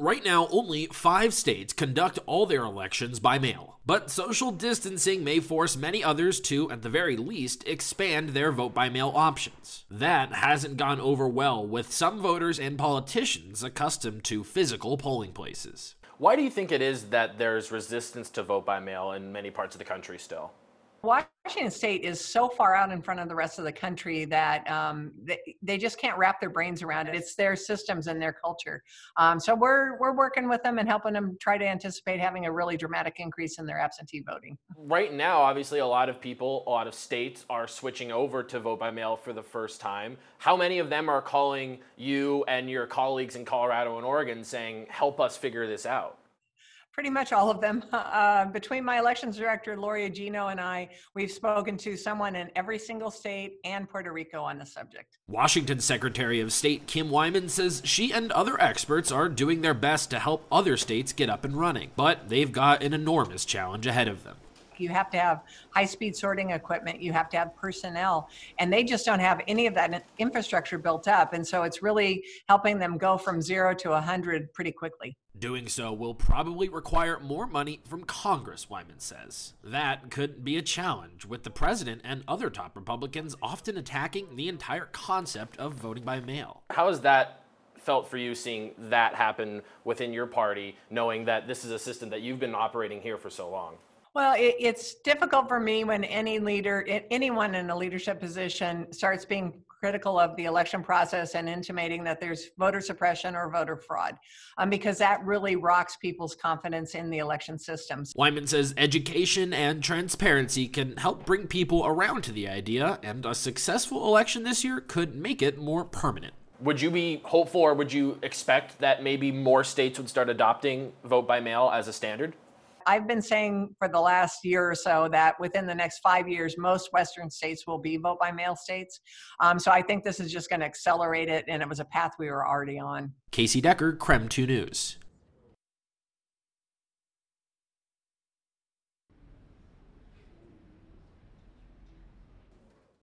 Right now, only 5 states conduct all their elections by mail, but social distancing may force many others to, at the very least, expand their vote-by-mail options. That hasn't gone over well with some voters and politicians accustomed to physical polling places. Why do you think it is that there's resistance to vote by mail in many parts of the country still? Washington State is so far out in front of the rest of the country that they just can't wrap their brains around it. It's their systems and their culture. So we're working with them and helping them try to anticipate having a really dramatic increase in their absentee voting. Right now, obviously, a lot of people, a lot of states are switching over to vote by mail for the first time. How many of them are calling you and your colleagues in Colorado and Oregon saying, help us figure this out? Pretty much all of them. Between my elections director, Lori Agino, and I, we've spoken to someone in every single state and Puerto Rico on the subject. Washington Secretary of State Kim Wyman says she and other experts are doing their best to help other states get up and running, but they've got an enormous challenge ahead of them. You have to have high-speed sorting equipment, you have to have personnel, and they just don't have any of that infrastructure built up. And so it's really helping them go from 0 to 100 pretty quickly. Doing so will probably require more money from Congress, Wyman says. That could be a challenge, with the president and other top Republicans often attacking the entire concept of voting by mail. How has that felt for you, seeing that happen within your party, knowing that this is a system that you've been operating here for so long? Well, it's difficult for me when any leader, anyone in a leadership position starts being critical of the election process and intimating that there's voter suppression or voter fraud, because that really rocks people's confidence in the election systems. Wyman says education and transparency can help bring people around to the idea, and a successful election this year could make it more permanent. Would you be hopeful, or would you expect that maybe more states would start adopting vote by mail as a standard? I've been saying for the last year or so that within the next 5 years, most Western states will be vote by mail states. So I think this is just going to accelerate it, and it was a path we were already on. Casey Decker, KREM 2 News.